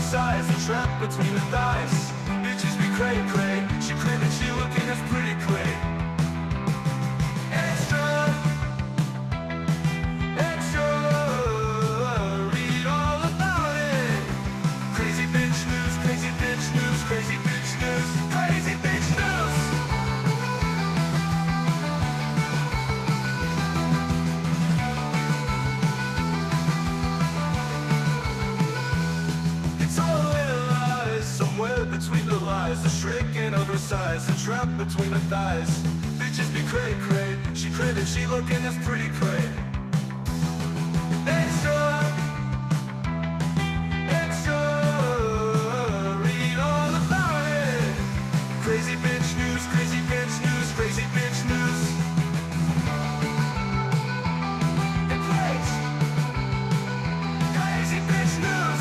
oversized and trapped between the thighs. Bitches be cray cray. She claimed that she looking as pretty cray. Extra, extra, read all about it. Crazy bitch news, crazy bitch news, crazy bitch news, crazy bitch news. It's all in lies, somewhere between the lies. The shrink and oversized, and trapped between the thighs. Bitches be cray cray. She cray that she looking as pretty cray. Extra, extra, read all about it. Crazy bitch news, crazy bitch news, crazy bitch news. It plays crazy bitch news.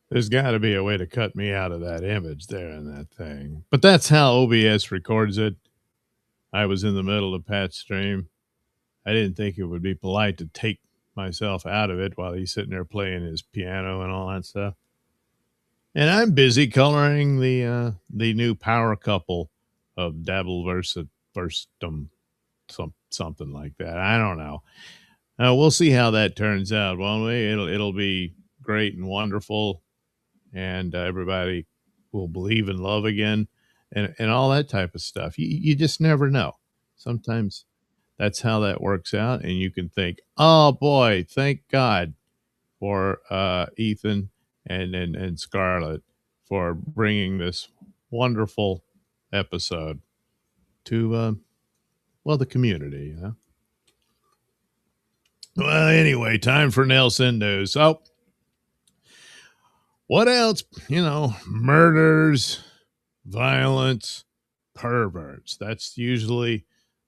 There's got to be a way to cut me out of that image there in that thing. But that's how OBS records it. I was in the middle of Pat's stream. I didn't think it would be polite to take myself out of it while he's sitting there playing his piano and all that stuff. And I'm busy coloring the new power couple of Dabble Verstum, something like that. I don't know. We'll see how that turns out, won't we? It'll be great and wonderful, and everybody will believe in love again, and all that type of stuff. You just never know. Sometimes that's how that works out, and you can think, "Oh boy, thank God for Ethan and Scarlett for bringing this wonderful episode to well, the community." You know. Well, anyway, time for Nailsin news. So, what else? You know, murders, violence, perverts. That's usually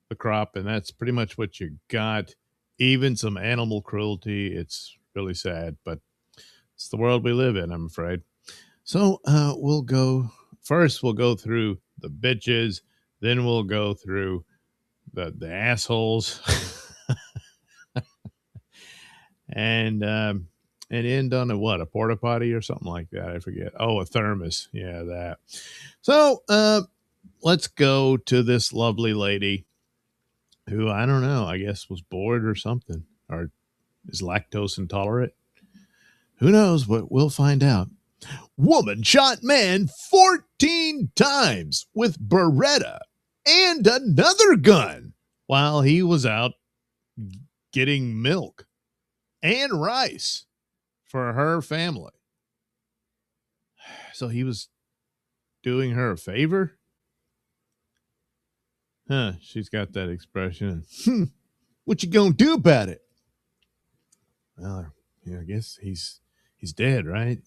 the crop, and that's pretty much what you got. Even some animal cruelty. It's really sad, but it's the world we live in, I'm afraid. So we'll go first. We'll go through the bitches, then we'll go through the assholes, and and end on a Port-A-Potty or something like that. I forget. Oh, a thermos. Yeah, that. So, let's go to this lovely lady who, I don't know, I guess was bored or something, or is lactose intolerant. Who knows? But we'll find out. Woman shot man 14 times with Beretta and another gun while he was out getting milk and rice for her family. So he was doing her a favor? Huh, she's got that expression. What you gonna do about it? Well, yeah, I guess he's dead, right?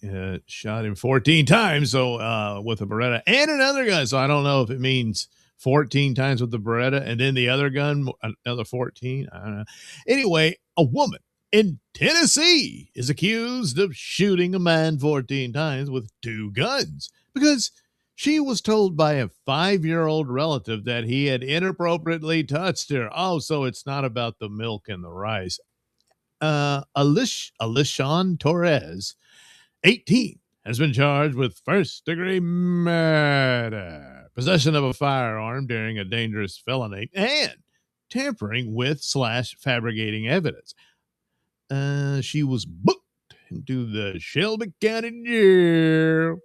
Shot him 14 times, so with a Beretta and another gun. So I don't know if it means 14 times with the Beretta and then the other gun, another 14. I don't know. Anyway, a woman in Tennessee is accused of shooting a man 14 times with two guns because she was told by a 5-year-old relative that he had inappropriately touched her. Oh, so it's not about the milk and the rice. Alishon Torres, 18, has been charged with first-degree murder, possession of a firearm during a dangerous felony, and tampering with / fabricating evidence. She was booked into the Shelby County Jail.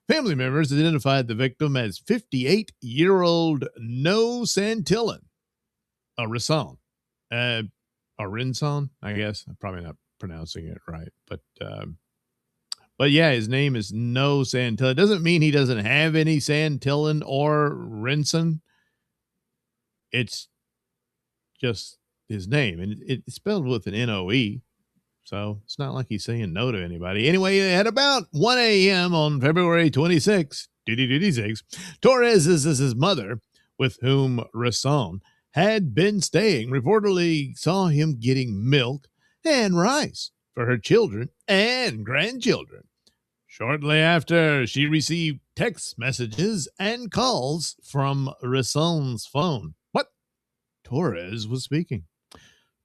Family members identified the victim as 58-year-old No Santillan, a Rison. Rinson, I guess. I'm probably not pronouncing it right, but yeah, his name is No Santillan. It doesn't mean he doesn't have any Santillan or Rinson. It's just his name, and it's spelled with an N-O-E, so it's not like he's saying no to anybody. Anyway, at about 1 a.m. on February 26, Torres is his mother, with whom Rison had been staying, reportedly saw him getting milk and rice for her children and grandchildren. Shortly after, she received text messages and calls from Rison's phone. What? Torres was speaking.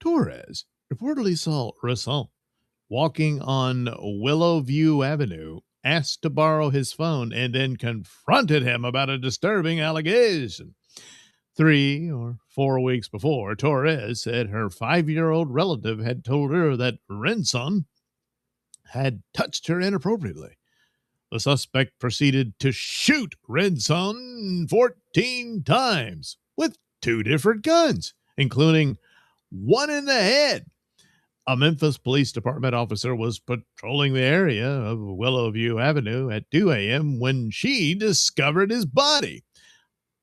Torres reportedly saw Rison walking on Willowview Avenue, asked to borrow his phone, and then confronted him about a disturbing allegation. 3 or 4 weeks before, Torres said her 5-year-old relative had told her that Renson had touched her inappropriately. The suspect proceeded to shoot Renson 14 times with 2 different guns, including one in the head. A Memphis Police Department officer was patrolling the area of Willowview Avenue at 2 a.m. when she discovered his body.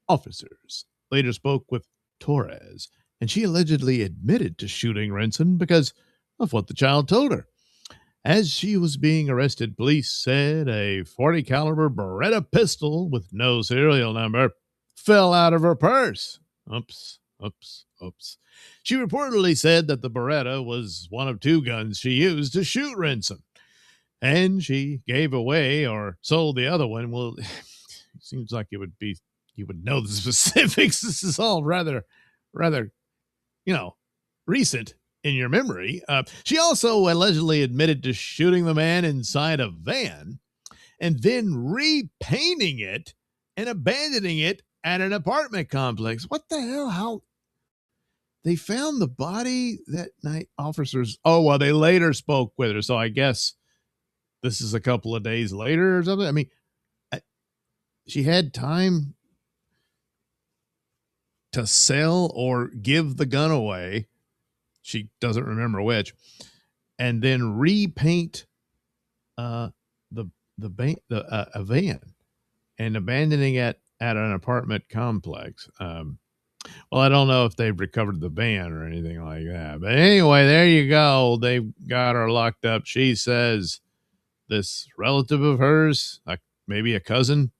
Officers later spoke with Torres, and she allegedly admitted to shooting Renson because of what the child told her. As she was being arrested, police said a .40 caliber Beretta pistol with no serial number fell out of her purse. Oops. She reportedly said that the Beretta was one of 2 guns she used to shoot Renson, and she gave away or sold the other one. Well, it seems like it would be, you would know the specifics. This is all rather, recent in your memory. She also allegedly admitted to shooting the man inside a van and then repainting it and abandoning it at an apartment complex. What the hell? How? They found the body that night, officers. Oh, well, they later spoke with her. So I guess this is a couple of days later or something. I mean, she had time to sell or give the gun away. She doesn't remember which, and then repaint a van and abandoning it at an apartment complex. Well, I don't know if they've recovered the van or anything like that, but anyway, there you go. They've got her locked up. She says this relative of hers, like maybe a cousin,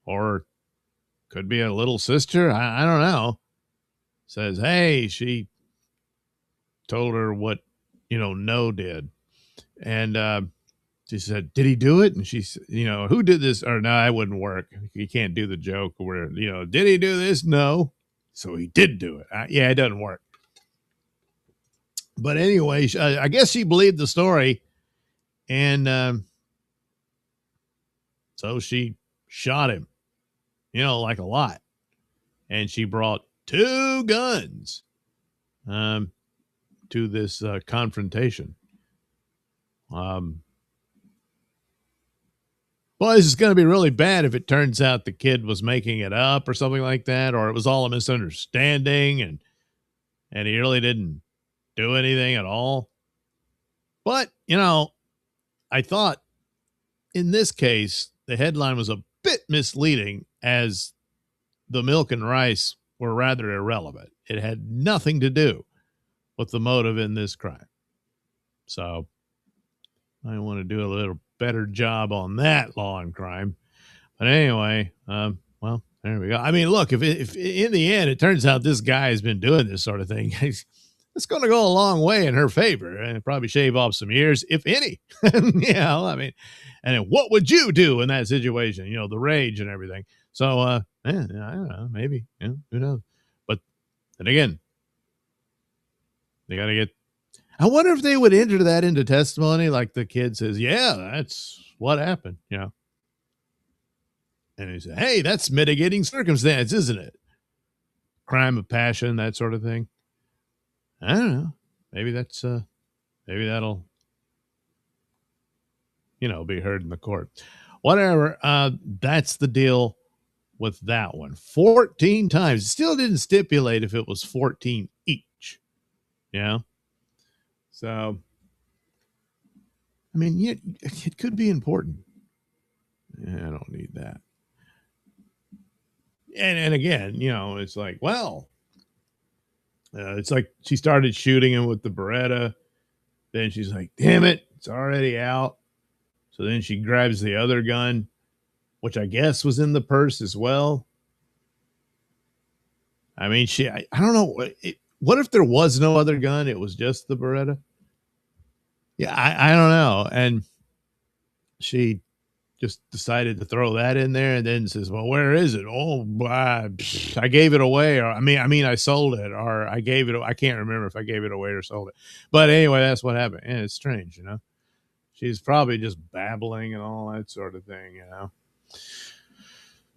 or could be a little sister, I don't know, says, hey, she told her what, No did. And she said, did he do it? And she said, who did this? Or no, it wouldn't work. You can't do the joke where, did he do this? No. So he did do it. Yeah, it doesn't work. But anyway, I guess she believed the story. And so she shot him, like a lot. And she brought 2 guns to this confrontation. Well, this is going to be really bad if it turns out the kid was making it up or something like that, or it was all a misunderstanding and he really didn't do anything at all. But, I thought in this case, the headline was a bit misleading as the milk and rice were rather irrelevant. It had nothing to do with the motive in this crime. So I want to do a little better job on that law and crime. But anyway, well, there we go. I mean, look, if in the end it turns out this guy has been doing this sort of thing, it's going to go a long way in her favor and probably shave off some years, if any. I mean, and then what would you do in that situation? The rage and everything. So, I don't know, maybe, who knows? But then again, they got to get. I wonder if they would enter that into testimony, like the kid says, "Yeah, that's what happened," And he said, "Hey, that's mitigating circumstance, isn't it? Crime of passion, that sort of thing." I don't know. Maybe that's maybe that'll be heard in the court. Whatever. That's the deal with that one. 14 times. It still didn't stipulate if it was 14 each. So, I mean, yeah, it could be important. I don't need that. And again, it's like, well, it's like she started shooting him with the Beretta. Then she's like, damn it, it's already out. So then she grabs the other gun, which I guess was in the purse as well. I mean, I don't know. What if there was no other gun? It was just the Beretta? Yeah, I don't know. And she just decided to throw that in there and then says, well, where is it? Oh, I gave it away. Or I mean, I sold it, or I gave it. I can't remember if I gave it away or sold it. But anyway, that's what happened. And it's strange, She's probably just babbling and all that sort of thing,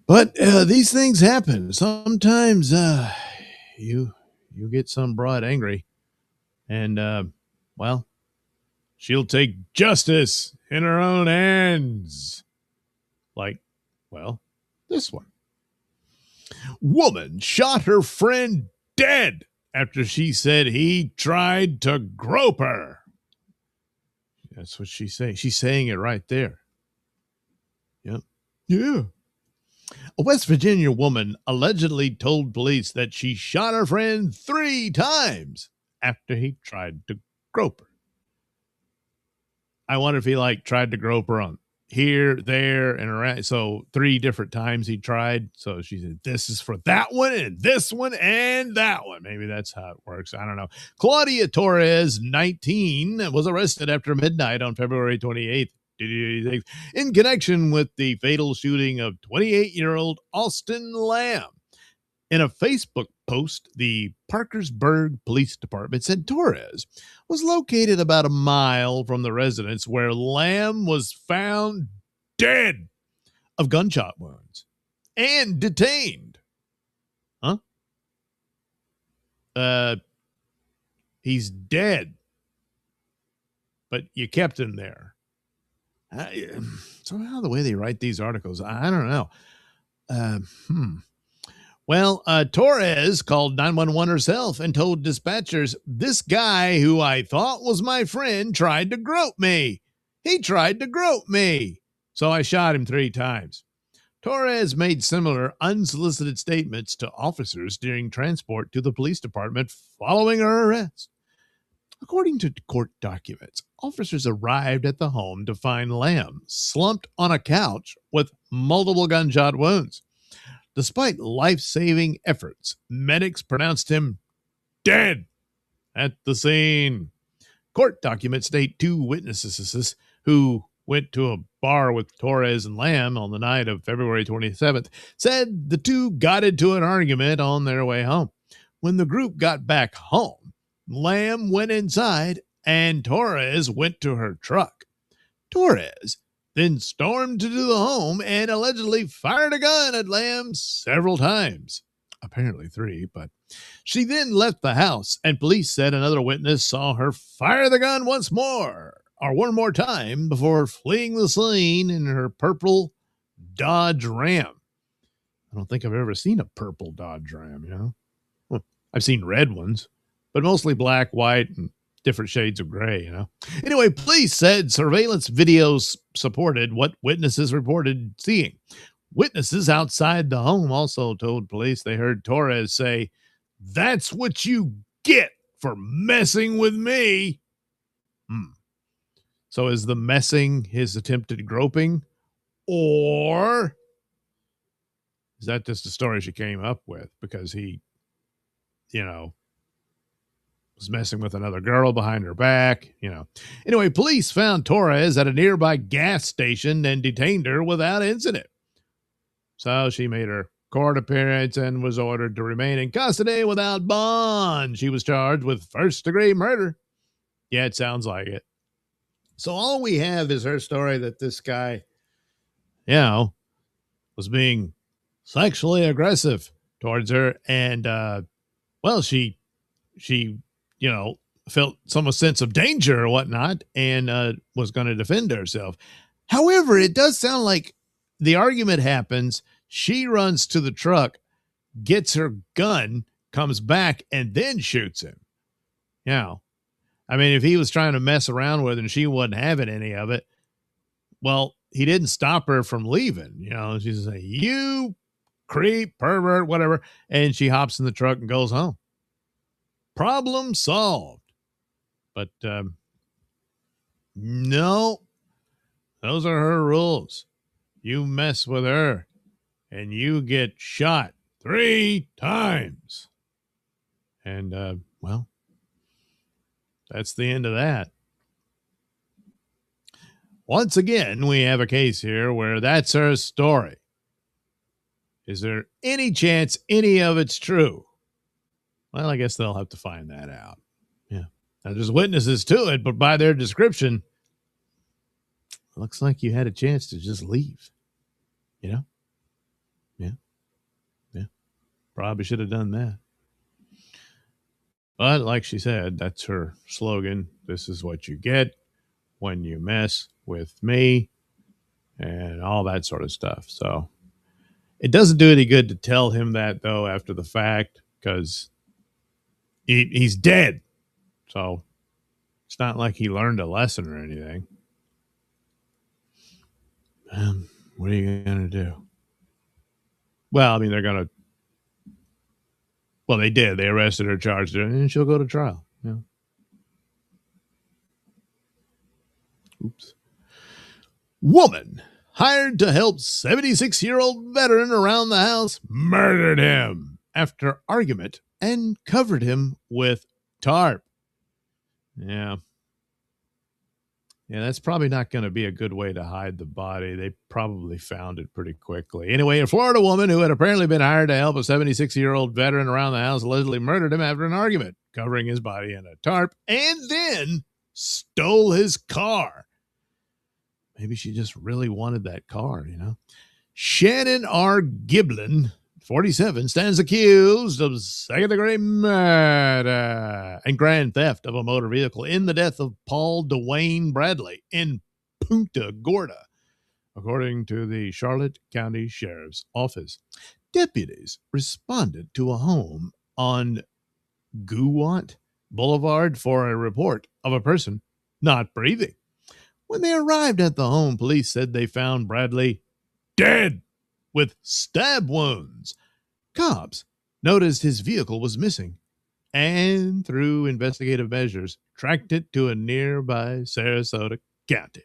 But these things happen. Sometimes you get some broad angry, and well, she'll take justice in her own hands. Like, well, this one. Woman shot her friend dead after she said he tried to grope her. That's what she's saying. She's saying it right there. Yep. Yeah. A West Virginia woman allegedly told police that she shot her friend 3 times after he tried to grope her. I wonder if he tried to grope her on here, there, and around. So 3 different times he tried. So she said, this is for that one and this one and that one. Maybe that's how it works. I don't know. Claudia Torres, 19, was arrested after midnight on February 28th in connection with the fatal shooting of 28-year-old Austin Lamb. In a Facebook post, the Parkersburg Police Department said Torres was located about a mile from the residence where Lamb was found dead of gunshot wounds and detained. Huh? He's dead, but you kept him there. Somehow the way they write these articles, I don't know. Well, Torres called 911 herself and told dispatchers, this guy who I thought was my friend tried to grope me. He tried to grope me. So I shot him 3 times. Torres made similar unsolicited statements to officers during transport to the police department following her arrest. According to court documents, officers arrived at the home to find Lamb slumped on a couch with multiple gunshot wounds. Despite life-saving efforts, medics pronounced him dead at the scene. Court documents state 2 witnesses who went to a bar with Torres and Lamb on the night of February 27th said the 2 got into an argument on their way home. When the group got back home, Lamb went inside, and Torres went to her truck. Torres then stormed into the home and allegedly fired a gun at Lamb several times. Apparently 3, but she then left the house, and police said another witness saw her fire the gun one more time before fleeing the scene in her purple Dodge Ram. I don't think I've ever seen a purple Dodge Ram, Well, I've seen red ones, but mostly black, white, and different shades of gray, Anyway, police said surveillance videos supported what witnesses reported seeing. Witnesses outside the home also told police they heard Torres say, "That's what you get for messing with me." So is the messing his attempted groping, or is that just a story she came up with because he, was messing with another girl behind her back, Anyway, police found Torres at a nearby gas station and detained her without incident. So she made her court appearance and was ordered to remain in custody without bond. She was charged with first-degree murder. Yeah, it sounds like it. So all we have is her story that this guy, was being sexually aggressive towards her. And, she felt some sense of danger or whatnot and was going to defend herself. However, it does sound like the argument happens. She runs to the truck, gets her gun, comes back, and then shoots him. I mean, if he was trying to mess around with her and she wasn't having any of it, well, he didn't stop her from leaving. She's like, "You creep, pervert, whatever." And she hops in the truck and goes home. Problem solved. But no, those are her rules. You mess with her and you get shot 3 times. And, that's the end of that. Once again, we have a case here where that's her story. Is there any chance any of it's true? Well, I guess they'll have to find that out. Yeah. Now, there's witnesses to it, but by their description, it looks like you had a chance to just leave. Yeah. Probably should have done that. But like she said, that's her slogan. This is what you get when you mess with me and all that sort of stuff. So it doesn't do any good to tell him that, though, after the fact, because he's dead. So it's not like he learned a lesson or anything. What are you going to do? Well, I mean, they did. They arrested her, charged her, and she'll go to trial. Oops. Woman hired to help 76-year-old veteran around the house murdered him after argument and covered him with tarp. Yeah, that's probably not going to be a good way to hide the body. They probably found it pretty quickly. Anyway, a Florida woman who had apparently been hired to help a 76-year-old veteran around the house allegedly murdered him after an argument, covering his body in a tarp, and then stole his car. Maybe she just really wanted that car, Shannon R. Giblin, 47, stands accused of second-degree murder and grand theft of a motor vehicle in the death of Paul Dwayne Bradley in Punta Gorda, according to the Charlotte County Sheriff's Office. Deputies responded to a home on Guwant Boulevard for a report of a person not breathing. When they arrived at the home, police said they found Bradley dead with stab wounds. Cops noticed his vehicle was missing and, through investigative measures, tracked it to a nearby Sarasota County.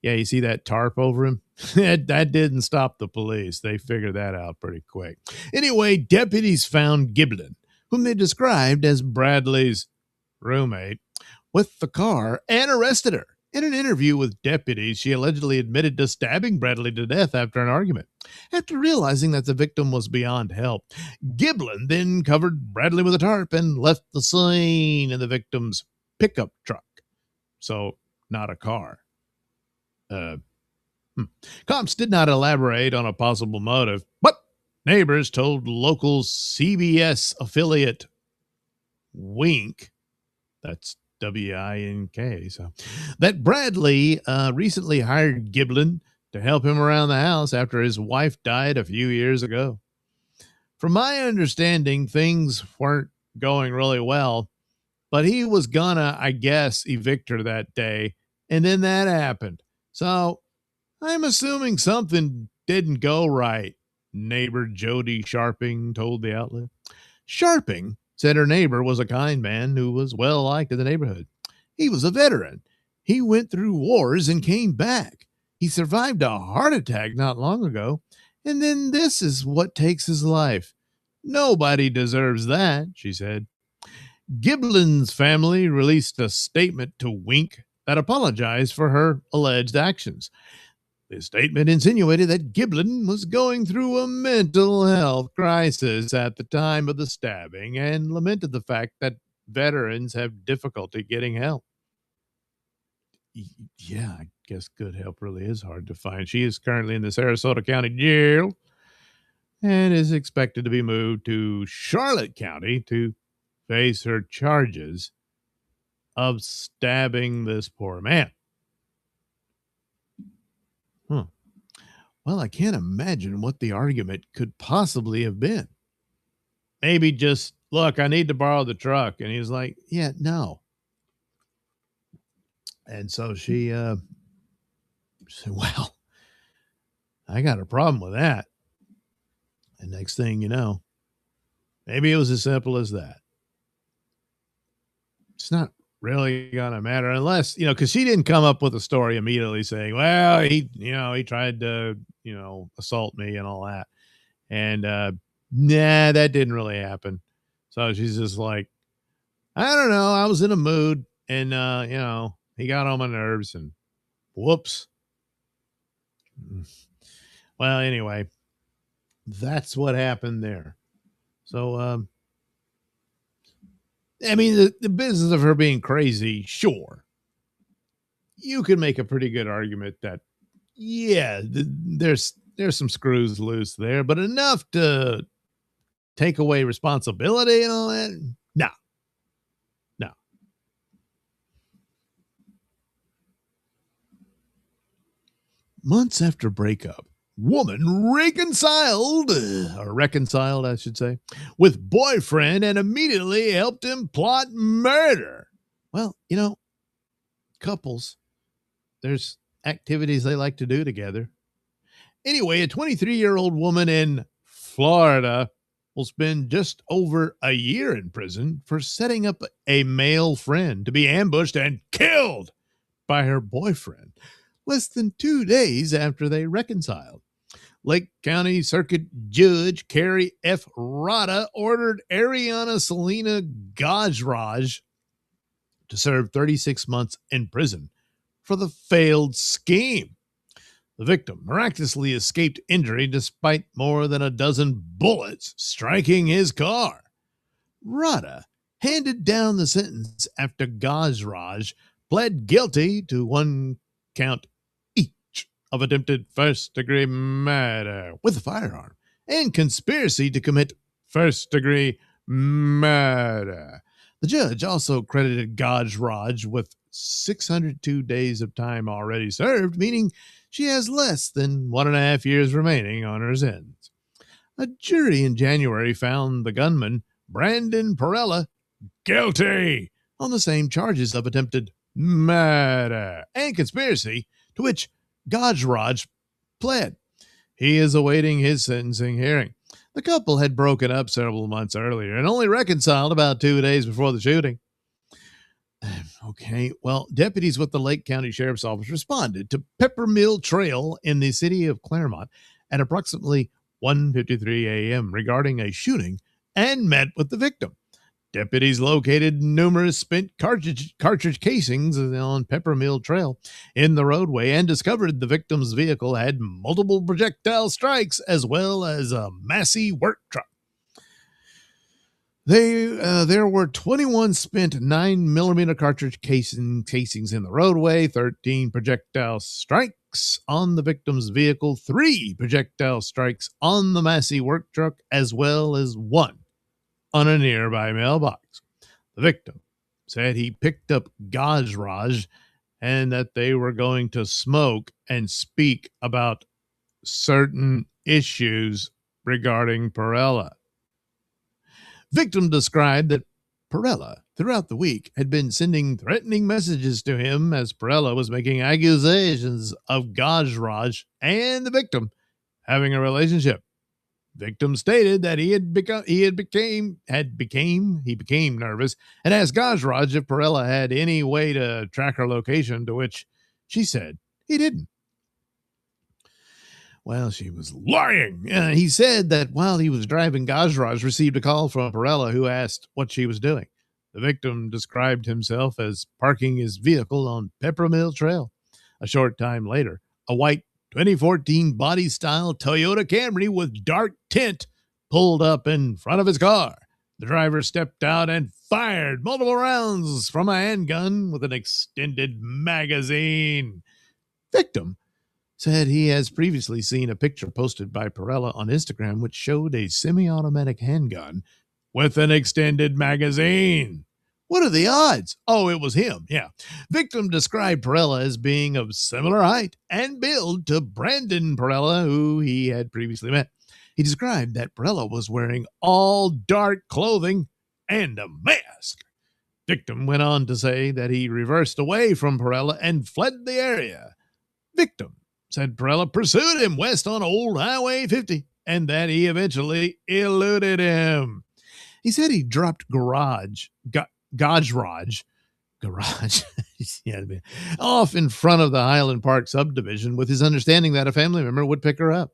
Yeah, you see that tarp over him? That didn't stop the police. They figured that out pretty quick. Anyway, deputies found Giblin, whom they described as Bradley's roommate, with the car and arrested her. In an interview with deputies, she allegedly admitted to stabbing Bradley to death after an argument. After realizing that the victim was beyond help, Giblin then covered Bradley with a tarp and left the scene in the victim's pickup truck. So, not a car. Cops did not elaborate on a possible motive, but neighbors told local CBS affiliate Wink, that's Wink, so, that Bradley recently hired Giblin to help him around the house after his wife died a few years ago. From my understanding, things weren't going really well, but he was gonna, I guess, evict her that day, and then that happened. So I'm assuming something didn't go right, neighbor Jody Sharping told the outlet. Sharping said her neighbor was a kind man who was well liked in the neighborhood. He was a veteran. He went through wars and came back. He survived a heart attack not long ago, and then this is what takes his life. Nobody deserves that, she said. Giblin's family released a statement to Wink that apologized for her alleged actions. The statement insinuated that Giblin was going through a mental health crisis at the time of the stabbing and lamented the fact that veterans have difficulty getting help. Yeah, I guess good help really is hard to find. She is currently in the Sarasota County Jail and is expected to be moved to Charlotte County to face her charges of stabbing this poor man. Well, I can't imagine what the argument could possibly have been. Maybe just, look, I need to borrow the truck. And he's like, yeah, no. And so she said, well, I got a problem with that. And next thing you know, maybe it was as simple as that. It's not really going to matter unless, because she didn't come up with a story immediately saying, well, he tried to, assault me and all that. And, nah, that didn't really happen. So she's just like, I don't know. I was in a mood and, he got on my nerves and whoops. Well, anyway, that's what happened there. So, I mean, the business of her being crazy, sure. You could make a pretty good argument that, yeah, there's some screws loose there, but enough to take away responsibility and all that? No. Months after breakup, woman reconciled, I should say, with boyfriend and immediately helped him plot murder. Well, couples, there's activities they like to do together. Anyway, a 23-year-old woman in Florida will spend just over a year in prison for setting up a male friend to be ambushed and killed by her boyfriend less than 2 days after they reconciled. Lake County Circuit Judge Carrie F. Rada ordered Ariana Selena Gajraj to serve 36 months in prison for the failed scheme. The victim miraculously escaped injury despite more than a dozen bullets striking his car. Rada handed down the sentence after Gajraj pled guilty to 1 count each of attempted first-degree murder with a firearm and conspiracy to commit first-degree murder. The judge also credited Gajraj with 602 days of time already served, meaning she has less than 1.5 years remaining on her sentence. A jury in January found the gunman, Brandon Perella, guilty on the same charges of attempted murder and conspiracy to which Gajraj pled. He is awaiting his sentencing hearing. The couple had broken up several months earlier and only reconciled about 2 days before the shooting. Okay, well, deputies with the Lake County Sheriff's Office responded to Peppermill Trail in the city of Claremont at approximately 1:53 a.m. regarding a shooting and met with the victim. Deputies located numerous spent cartridge casings on Peppermill Trail in the roadway and discovered the victim's vehicle had multiple projectile strikes as well as a Massey work truck. There were 21 spent 9mm cartridge casings in the roadway, 13 projectile strikes on the victim's vehicle, 3 projectile strikes on the Massey work truck, as well as 1 on a nearby mailbox. The victim said he picked up Gajraj and that they were going to smoke and speak about certain issues regarding Perella. Victim described that Perella, throughout the week, had been sending threatening messages to him as Perella was making accusations of Gajraj and the victim having a relationship. Victim stated that he became nervous and asked Gajraj if Perella had any way to track her location, to which she said he didn't. Well, she was lying. He said that while he was driving, Gajraj received a call from Perella who asked what she was doing. The victim described himself as parking his vehicle on Peppermill Trail. A short time later, a white 2014 body-style Toyota Camry with dark tint pulled up in front of his car. The driver stepped out and fired multiple rounds from a handgun with an extended magazine. Victim said he has previously seen a picture posted by Perella on Instagram which showed a semi-automatic handgun with an extended magazine. What are the odds? Oh, it was him, yeah. Victim described Perella as being of similar height and build to Brandon Perella, who he had previously met. He described that Perella was wearing all dark clothing and a mask. Victim went on to say that he reversed away from Perella and fled the area. Victim said Perella pursued him west on Old Highway 50 and that he eventually eluded him. He said he dropped Gajraj off in front of the Highland Park subdivision with his understanding that a family member would pick her up.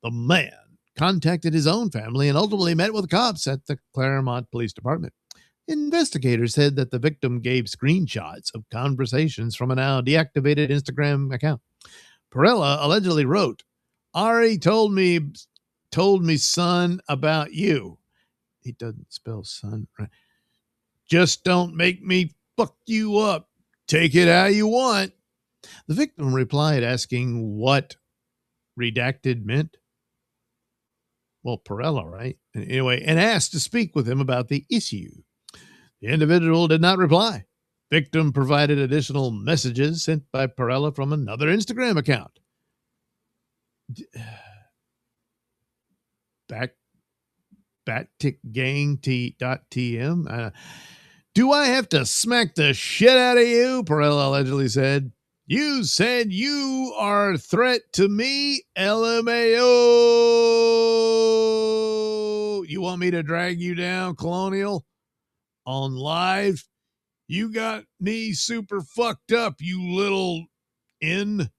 The man contacted his own family and ultimately met with cops at the Claremont Police Department. Investigators said that the victim gave screenshots of conversations from a now deactivated Instagram account. Perella allegedly wrote, "Ari told me son about you." He doesn't spell son right. "Just don't make me fuck you up. Take it how you want." The victim replied asking what redacted meant. Well, Perella, right? Anyway, and asked to speak with him about the issue. The individual did not reply. Victim provided additional messages sent by Perella from another Instagram account. Backtickgang.tm. "Do I have to smack the shit out of you?" Perella allegedly said. "You said you are a threat to me, LMAO. You want me to drag you down, Colonial? On live? You got me super fucked up, you little N.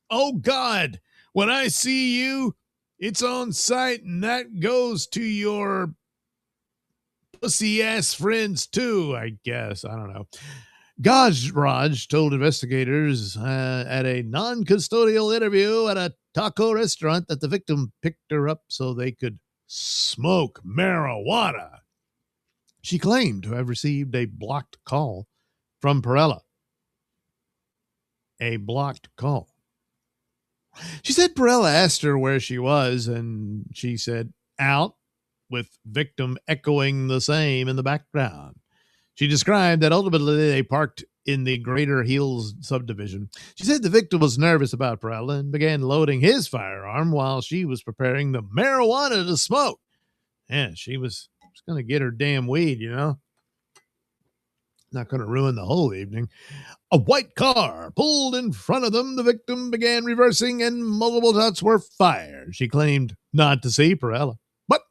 Oh, God. When I see you, it's on site, and that goes to your pussy-ass friends, too, I guess. I don't know. Gajraj told investigators at a non-custodial interview at a taco restaurant that the victim picked her up so they could smoke marijuana. She claimed to have received a blocked call from Perella. A blocked call. She said Perella asked her where she was, and she said, "Out," with victim echoing the same in the background. She described that ultimately they parked in the Greater Hills subdivision. She said the victim was nervous about Perella and began loading his firearm while she was preparing the marijuana to smoke. Yeah, she was going to get her damn weed, you know. Not going to ruin the whole evening. A white car pulled in front of them. The victim began reversing and multiple shots were fired. She claimed not to see Perella. But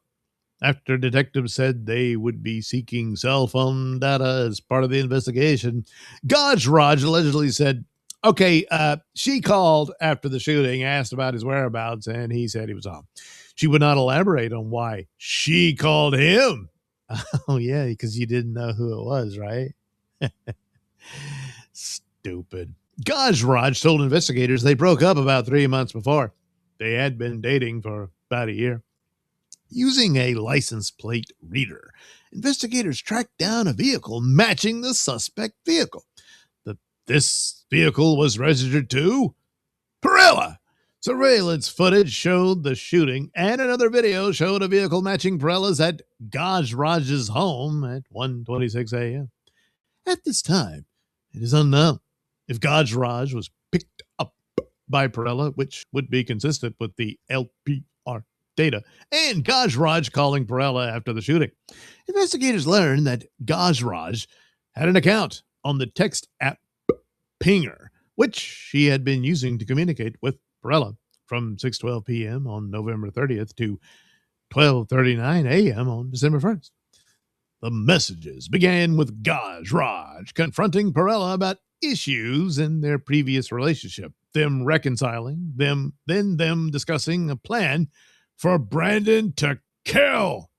after detectives said they would be seeking cell phone data as part of the investigation, Gajraj allegedly said, okay, she called after the shooting, asked about his whereabouts, and he said he was home. She would not elaborate on why she called him Oh, yeah, because you didn't know who it was, right? Stupid. Gaj Raj told investigators they broke up about 3 months before. They had been dating for about a year. Using a license plate reader, investigators tracked down a vehicle matching the suspect vehicle. This vehicle was registered to Perella. Surveillance footage showed the shooting, and another video showed a vehicle matching Perella's at Gaj Raj's home at 1:26 a.m. At this time, it is unknown if Gaj Raj was picked up by Perella, which would be consistent with the LPR data, and Gaj Raj calling Perella after the shooting. Investigators learned that Gaj Raj had an account on the text app Pinger, which she had been using to communicate with Perella from 6:12 p.m. on November 30th to 12:39 a.m. on December 1st. The messages began with Gaj Raj confronting Perella about issues in their previous relationship, them reconciling, then them discussing a plan for Brandon to kill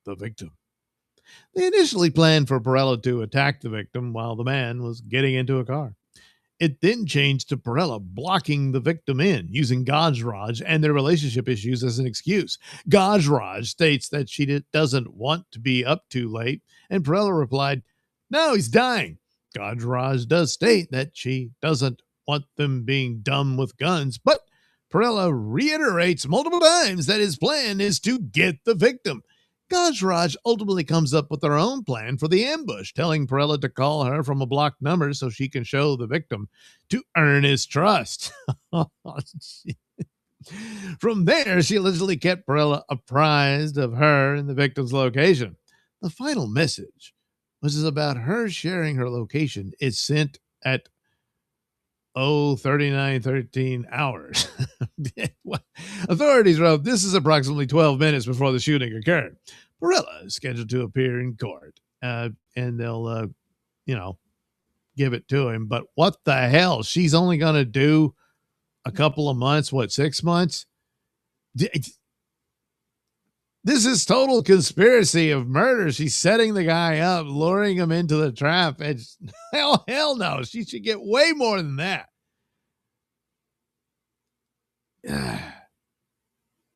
the victim. They initially planned for Perella to attack the victim while the man was getting into a car. It then changed to Perella blocking the victim in, using Gaj Raj and their relationship issues as an excuse. Gaj Raj states that she doesn't want to be up too late, and Perella replied, "No, he's dying." Gaj Raj does state that she doesn't want them being dumb with guns, but Perella reiterates multiple times that his plan is to get the victim. Gaj Raj ultimately comes up with her own plan for the ambush, telling Perella to call her from a blocked number so she can show the victim to earn his trust. From there, she allegedly kept Perella apprised of her and the victim's location. The final message was about her sharing her location. It's sent at 39:13 hours. Authorities wrote this is approximately 12 minutes before the shooting occurred. Perella is scheduled to appear in court, and they'll, give it to him. But what the hell? She's only going to do a couple of months, 6 months? This is total conspiracy of murder. She's setting the guy up, luring him into the trap. It's, hell no. She should get way more than that.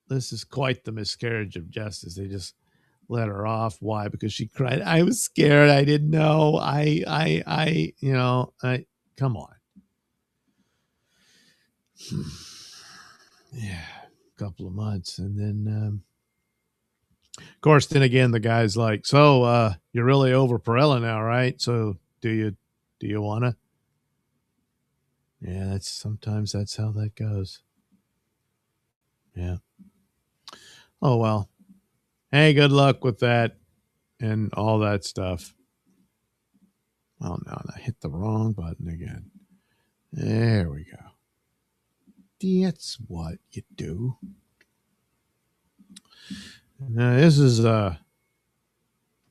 This is quite the miscarriage of justice. They just let her off. Why? Because she cried. I was scared. I didn't know. Come on. Yeah, a couple of months. And then, of course, then again, the guy's like, so you're really over Perella now, right? So do you want to? Yeah, sometimes that's how that goes. Yeah. Oh, well. Hey, good luck with that and all that stuff. Oh, no, I hit the wrong button again. There we go. That's what you do. Now, this is a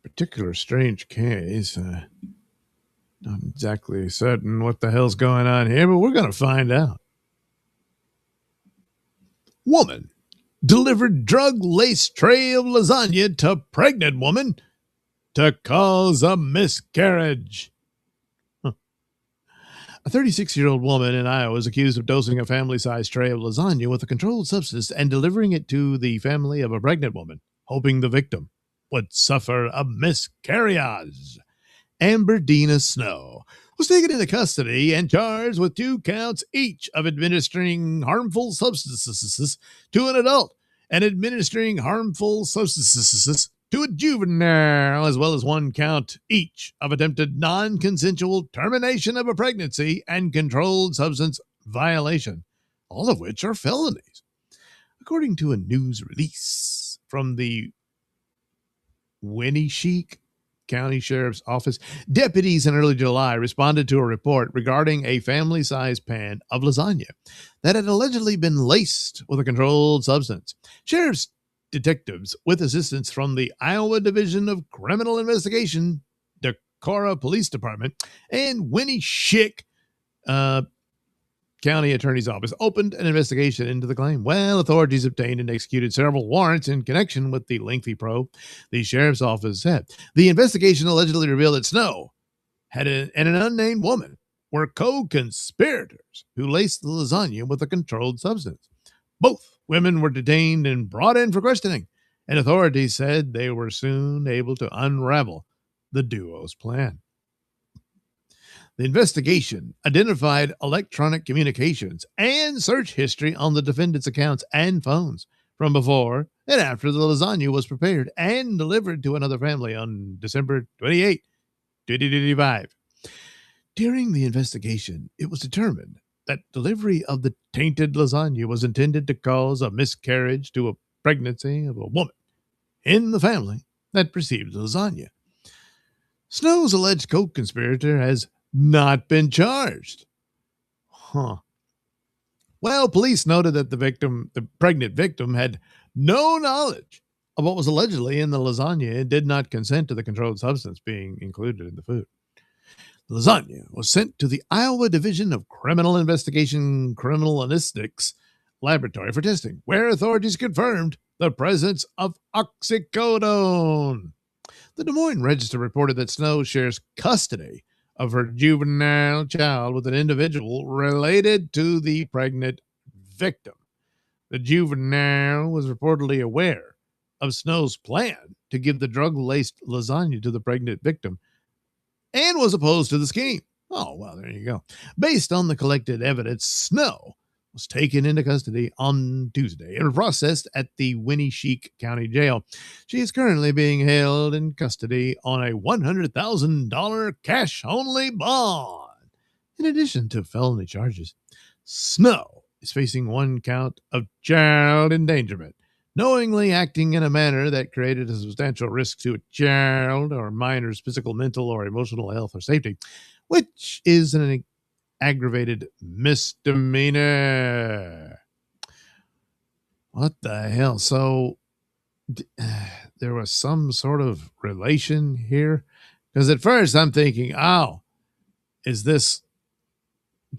particular strange case. Not exactly certain what the hell's going on here, but we're going to find out. Woman delivered drug-laced tray of lasagna to pregnant woman to cause a miscarriage. A 36-year-old woman in Iowa is accused of dosing a family-sized tray of lasagna with a controlled substance and delivering it to the family of a pregnant woman, hoping the victim would suffer a miscarriage. Amber Dina Snow was taken into custody and charged with 2 counts each of administering harmful substances to an adult and administering harmful substances to a juvenile, as well as 1 count each of attempted non-consensual termination of a pregnancy and controlled substance violation, all of which are felonies. According to a news release from the Winneshiek County Sheriff's Office, deputies in early July responded to a report regarding a family-sized pan of lasagna that had allegedly been laced with a controlled substance. Sheriff's detectives, with assistance from the Iowa Division of Criminal Investigation, Decorah Police Department, and Winneshiek County Attorney's Office opened an investigation into the claim. Well, authorities obtained and executed several warrants in connection with the lengthy probe. The sheriff's office said the investigation allegedly revealed that Snow and an unnamed woman were co-conspirators who laced the lasagna with a controlled substance. Both women were detained and brought in for questioning, and authorities said they were soon able to unravel the duo's plan. The investigation identified electronic communications and search history on the defendant's accounts and phones from before and after the lasagna was prepared and delivered to another family on December 28, 2025. During the investigation, it was determined that delivery of the tainted lasagna was intended to cause a miscarriage to a pregnancy of a woman in the family that received the lasagna. Snow's alleged co-conspirator has not been charged. Well, police noted that the pregnant victim, had no knowledge of what was allegedly in the lasagna and did not consent to the controlled substance being included in the food. The lasagna was sent to the Iowa Division of Criminal Investigation Criminalistics Laboratory for testing, where authorities confirmed the presence of oxycodone. The Des Moines Register reported that Snow shares custody of her juvenile child with an individual related to the pregnant victim. The juvenile was reportedly aware of Snow's plan to give the drug-laced lasagna to the pregnant victim and was opposed to the scheme. Oh, well, there you go. Based on the collected evidence, Snow was taken into custody on Tuesday and processed at the Winneshiek County Jail. She is currently being held in custody on a $100,000 cash-only bond. In addition to felony charges, Snow is facing one count of child endangerment, knowingly acting in a manner that created a substantial risk to a child or minor's physical, mental, or emotional health or safety, which is an aggravated misdemeanor. What the hell? So there was some sort of relation here? Because at first I'm thinking, oh, is this,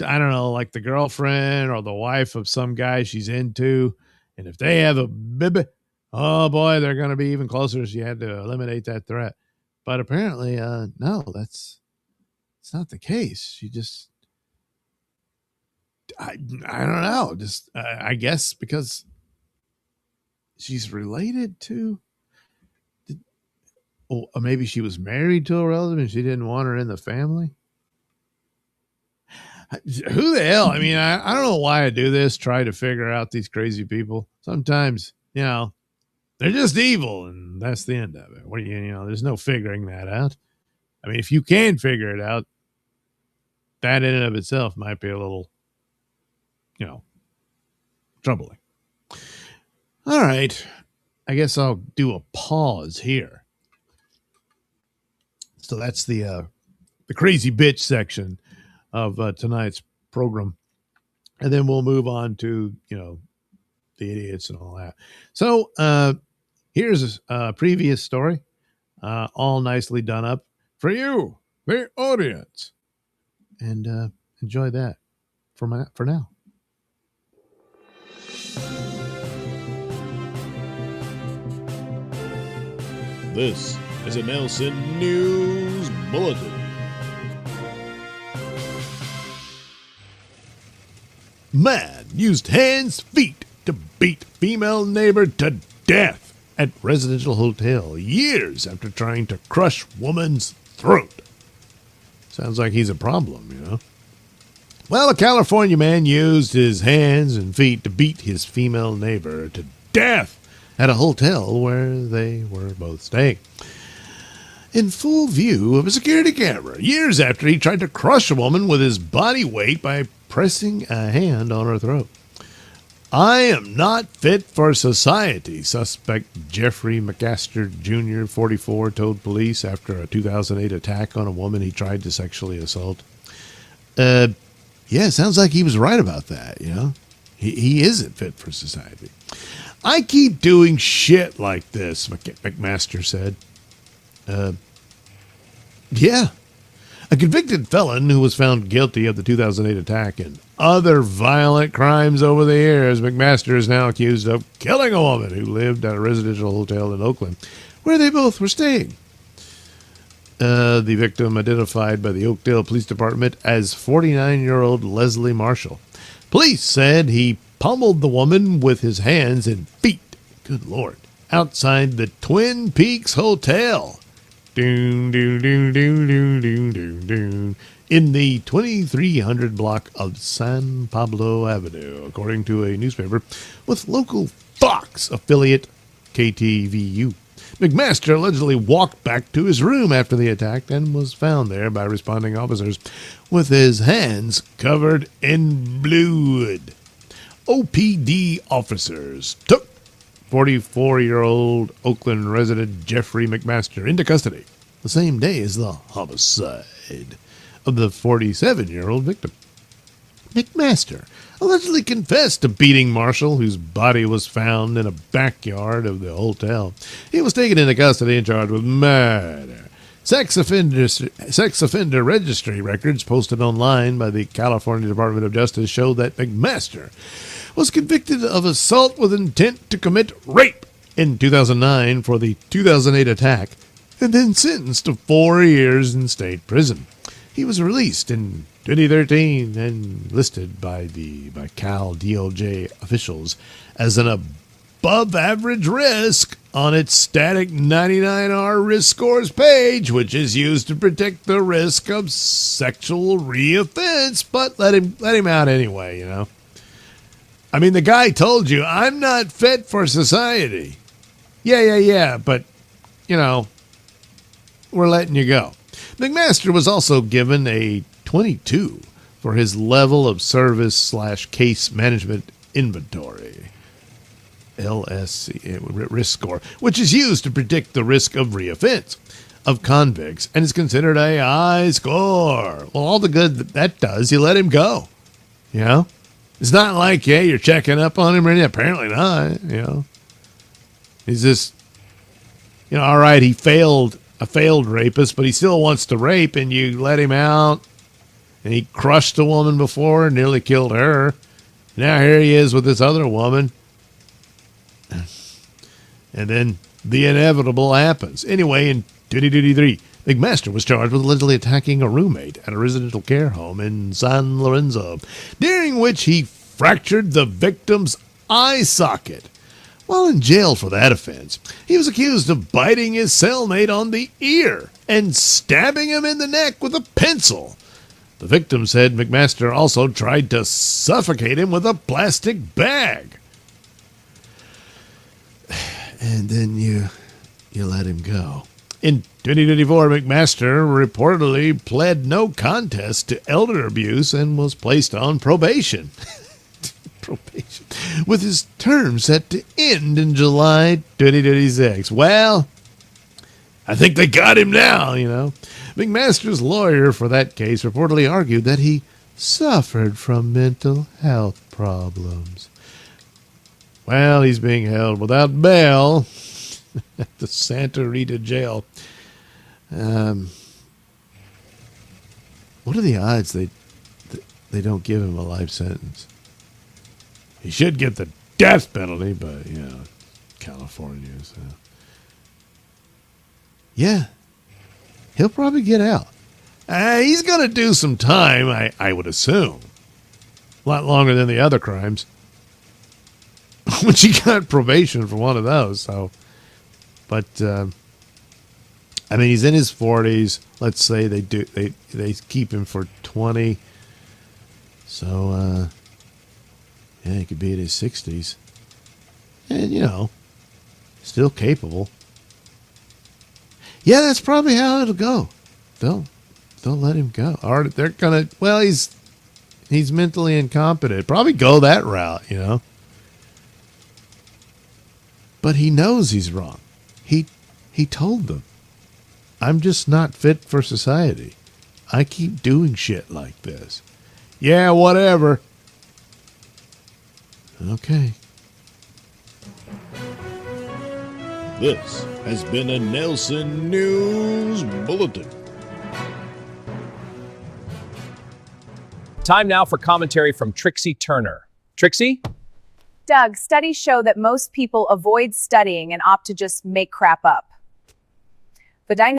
I don't know, like the girlfriend or the wife of some guy she's into? And if they have a baby, oh boy, they're going to be even closer. So you had to eliminate that threat. But apparently, no, it's not the case. She just, I don't know. Just, I guess because she's related to, or maybe she was married to a relative and she didn't want her in the family. Who the hell? I mean, I don't know why I do this, try to figure out these crazy people. Sometimes, they're just evil and that's the end of it. What do you know, there's no figuring that out. I mean, if you can figure it out, that in and of itself might be a little, troubling. All right. I guess I'll do a pause here. So that's the crazy bitch section of tonight's program. And then we'll move on to, the idiots and all that. So here's a previous story, all nicely done up for you, the audience. And enjoy that for now. This is a Nailsin News Bulletin. Man used hands, feet to beat female neighbor to death at residential hotel years after trying to crush woman's throat. Sounds like he's a problem, Well, a California man used his hands and feet to beat his female neighbor to death at a hotel where they were both staying, in full view of a security camera, years after he tried to crush a woman with his body weight by pressing a hand on her throat. I am not fit for society, suspect Jeffrey McAster Jr., 44, told police after a 2008 attack on a woman he tried to sexually assault. Yeah, it sounds like he was right about that, He isn't fit for society. I keep doing shit like this, McMaster said. Yeah. A convicted felon who was found guilty of the 2008 attack in other violent crimes over the years. McMaster is now accused of killing a woman who lived at a residential hotel in Oakland, where they both were staying. The victim, identified by the Oakdale Police Department as 49-year-old Leslie Marshall. Police said he pummeled the woman with his hands and feet, good Lord, outside the Twin Peaks Hotel. Doon, doon, doon, doon, doon, doon, doon, doon. In the 2300 block of San Pablo Avenue, according to a newspaper with local Fox affiliate KTVU. McMaster allegedly walked back to his room after the attack and was found there by responding officers with his hands covered in blood. OPD officers took 44-year-old Oakland resident Jeffrey McMaster into custody the same day as the homicide of the 47-year-old victim. McMaster allegedly confessed to beating Marshall, whose body was found in a backyard of the hotel. He was taken into custody and charged with murder. Sex offender registry records posted online by the California Department of Justice show that McMaster was convicted of assault with intent to commit rape in 2009 for the 2008 attack and then sentenced to 4 years in state prison. He was released in 2013 and listed by Cal DOJ officials as an above-average risk on its static 99R risk scores page, which is used to predict the risk of sexual reoffense. But let him out anyway, you know. I mean, the guy told you, I'm not fit for society. Yeah, but, you know, we're letting you go. McMaster was also given a 22 for his level of service/case management inventory, LSC, risk score, which is used to predict the risk of reoffense of convicts and is considered a high score. Well, all the good that does, you let him go. You know? It's not like, yeah, you're checking up on him or anything. Apparently not, you know. He's just, you know, all right, he failed, a failed rapist, but he still wants to rape, and you let him out, and he crushed a woman before and nearly killed her. Now here he is with this other woman. And then the inevitable happens. Anyway, in 2023, McMaster was charged with allegedly attacking a roommate at a residential care home in San Lorenzo, during which he fractured the victim's eye socket. While in jail for that offense, he was accused of biting his cellmate on the ear and stabbing him in the neck with a pencil. The victim said McMaster also tried to suffocate him with a plastic bag. And then you let him go. In 2024, McMaster reportedly pled no contest to elder abuse and was placed on probation. With his term set to end in July 2026. Well, I think they got him now, you know. McMaster's lawyer for that case reportedly argued that he suffered from mental health problems. Well, he's being held without bail at the Santa Rita jail. What are the odds they don't give him a life sentence? He should get the death penalty, but, you know, California. So. Yeah, he'll probably get out. He's going to do some time, I would assume. A lot longer than the other crimes. Which he got probation for one of those. So, but I mean, he's in his 40s. Let's say they keep him for 20. So yeah, he could be in his 60s, and you know, still capable. Yeah, that's probably how it'll go. They'll let him go, or they're gonna. Well, he's mentally incompetent. Probably go that route, you know. But he knows he's wrong. He told them, I'm just not fit for society. I keep doing shit like this. Yeah, whatever. Okay. This has been a Nailsin News Bulletin. Time now for commentary from Trixie Turner. Trixie? Doug, studies show that most people avoid studying and opt to just make crap up. The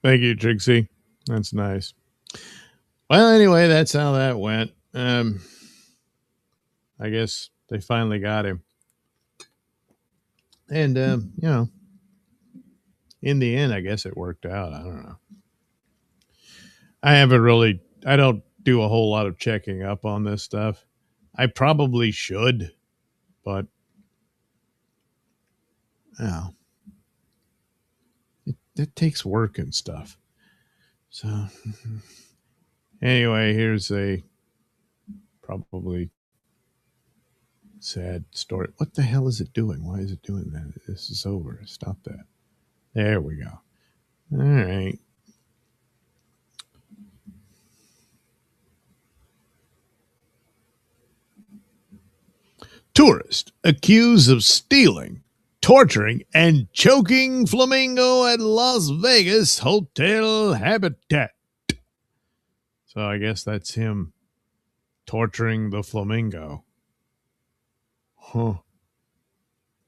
Thank you, Trixie. That's nice. Well, anyway, that's how that went. I guess they finally got him. And, in the end, I guess it worked out. I don't know. I don't do a whole lot of checking up on this stuff. I probably should, but, it takes work and stuff. So, anyway, here's a probably sad story. What the hell is it doing? Why is it doing that? This is over. Stop that. There we go. All right. Tourist accused of stealing, torturing, and choking flamingo at Las Vegas hotel habitat. So I guess that's him torturing the flamingo. Huh.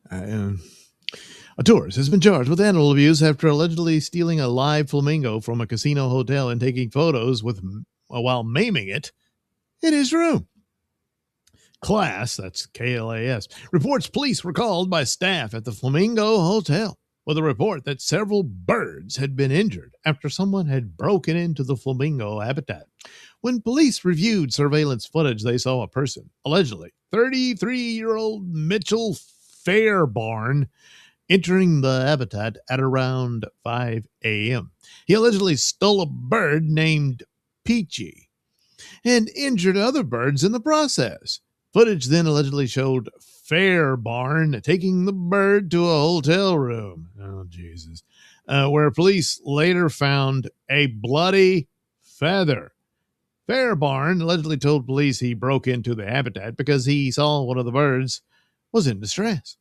A tourist has been charged with animal abuse after allegedly stealing a live flamingo from a casino hotel and taking photos while maiming it in his room. Class, that's KLAS, reports police were called by staff at the Flamingo Hotel with a report that several birds had been injured after someone had broken into the flamingo habitat. When police reviewed surveillance footage, they saw a person, allegedly 33-year-old Mitchell Fairbarn, entering the habitat at around 5 a.m. He allegedly stole a bird named Peachy and injured other birds in the process. Footage then allegedly showed Fairbarn taking the bird to a hotel room. Oh, Jesus. Where police later found a bloody feather. Fairbarn allegedly told police he broke into the habitat because he saw one of the birds was in distress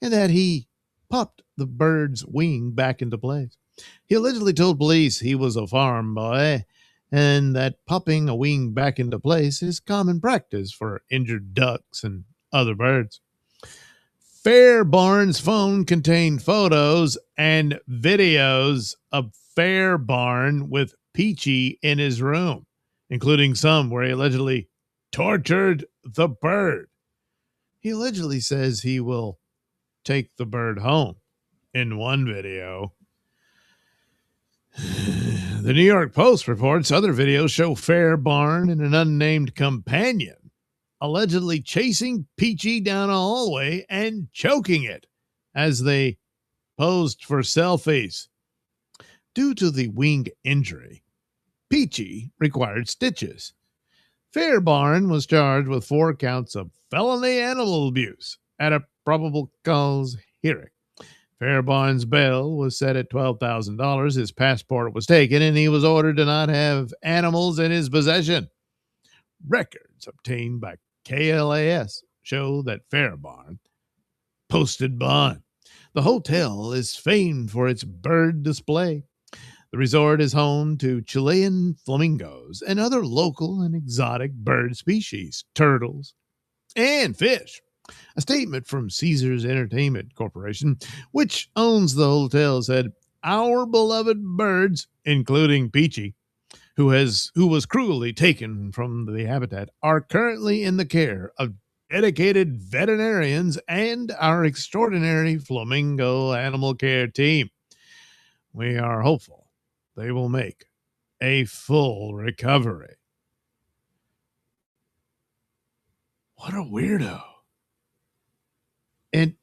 and that he popped the bird's wing back into place. He allegedly told police he was a farm boy and that popping a wing back into place is common practice for injured ducks and other birds. Fairbarn's phone contained photos and videos of Fairbarn with Peachy in his room, including some where he allegedly tortured the bird. He allegedly says he will take the bird home in one video. The New York Post reports other videos show Fairbarn and an unnamed companion allegedly chasing Peachy down a hallway and choking it as they posed for selfies. Due to the wing injury, Peachy required stitches. Fairbarn was charged with 4 counts of felony animal abuse at a probable cause hearing. Fairbarn's bail was set at $12,000. His passport was taken, and he was ordered to not have animals in his possession. Records obtained by KLAS show that Fairbarn posted bond. The hotel is famed for its bird display. The resort is home to Chilean flamingos and other local and exotic bird species, turtles, and fish. A statement from Caesars Entertainment Corporation, which owns the hotel, said, "Our beloved birds, including Peachy, who was cruelly taken from the habitat, are currently in the care of dedicated veterinarians and our extraordinary flamingo animal care team. We are hopeful they will make a full recovery." What a weirdo. And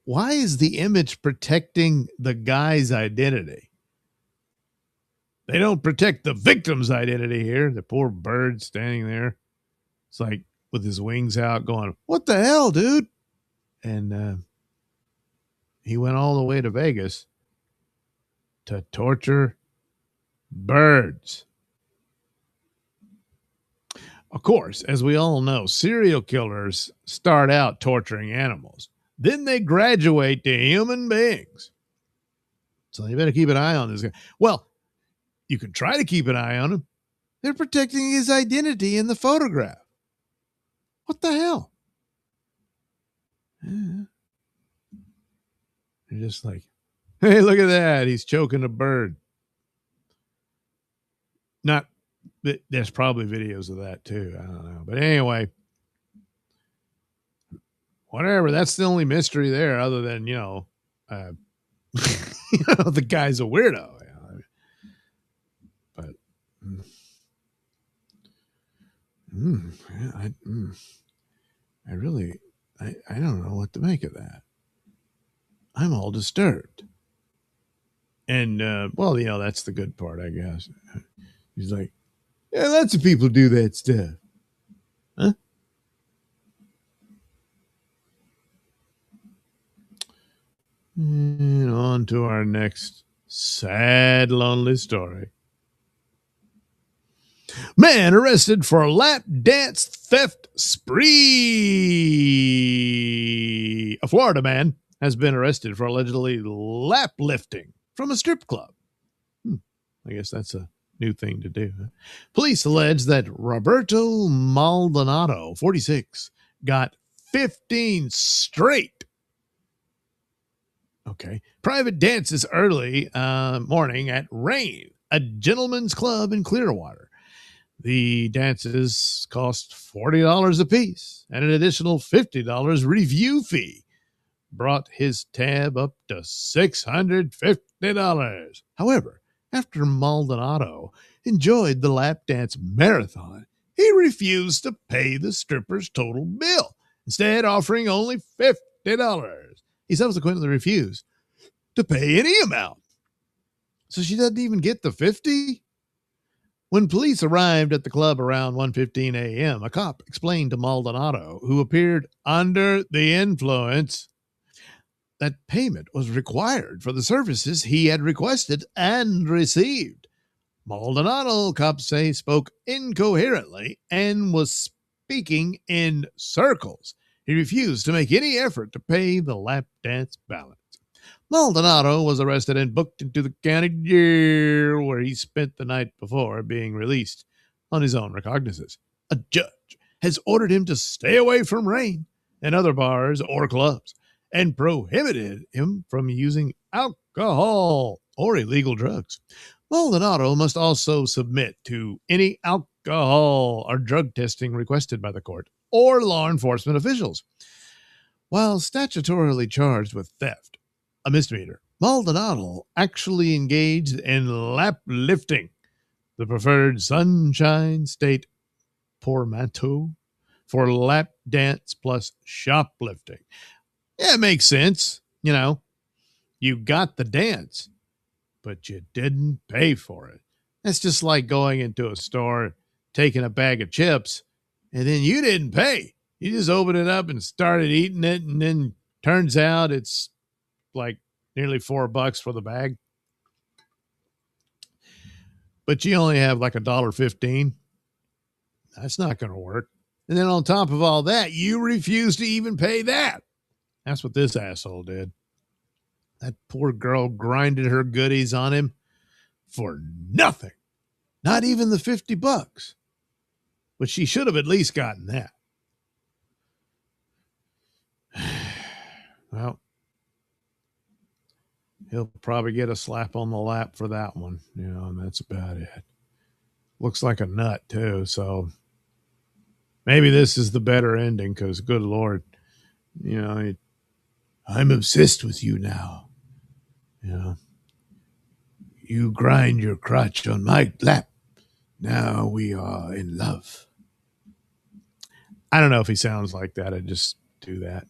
why is the image protecting the guy's identity? They don't protect the victim's identity here. The poor bird standing there. It's like with his wings out going, "What the hell, dude?" And he went all the way to Vegas to torture birds. Of course, as we all know, serial killers start out torturing animals. Then they graduate to human beings. So you better keep an eye on this guy. Well, you can try to keep an eye on him. They're protecting his identity in the photograph. What the hell? Yeah. They're just like, hey, look at that. He's choking a bird. Not, there's probably videos of that too. I don't know. But anyway, whatever. That's the only mystery there other than, the guy's a weirdo. But I really, I don't know what to make of that. I'm all disturbed. And, that's the good part, I guess. He's like, yeah, lots of people do that stuff. Huh? And on to our next sad, lonely story. Man arrested for lap dance theft spree. A Florida man has been arrested for allegedly lap lifting from a strip club. I guess that's a new thing to do. Police allege that Roberto Maldonado, 46, got 15 straight private dances early morning at Rain, a gentleman's club in Clearwater. The dances cost $40 apiece, and an additional $50 review fee brought his tab up to $650. However, after Maldonado enjoyed the lap dance marathon, he refused to pay the stripper's total bill, instead offering only $50. He subsequently refused to pay any amount. So she doesn't even get the $50? When police arrived at the club around 1:15 a.m., a cop explained to Maldonado, who appeared under the influence, that payment was required for the services he had requested and received. Maldonado, cops say, spoke incoherently and was speaking in circles. He refused to make any effort to pay the lap dance balance. Maldonado was arrested and booked into the county jail where he spent the night before being released on his own recognizance. A judge has ordered him to stay away from Rain and other bars or clubs and prohibited him from using alcohol or illegal drugs. Maldonado must also submit to any alcohol or drug testing requested by the court or law enforcement officials. While statutorily charged with theft, a misdemeanor, Maldonado actually engaged in lap lifting, the preferred Sunshine State portmanteau for lap dance plus shoplifting. Yeah, it makes sense. You got the dance, but you didn't pay for it. That's just like going into a store, taking a bag of chips, and then you didn't pay. You just opened it up and started eating it, and then turns out it's like nearly $4 for the bag. But you only have like $1.15. That's not going to work. And then on top of all that, you refuse to even pay that. That's what this asshole did. That poor girl grinded her goodies on him for nothing. Not even the $50. But she should have at least gotten that. Well, he'll probably get a slap on the lap for that one, and that's about it. Looks like a nut, too, so maybe this is the better ending because, good Lord, I'm obsessed with you now. You grind your crotch on my lap. Now we are in love. I don't know if he sounds like that. I just do that,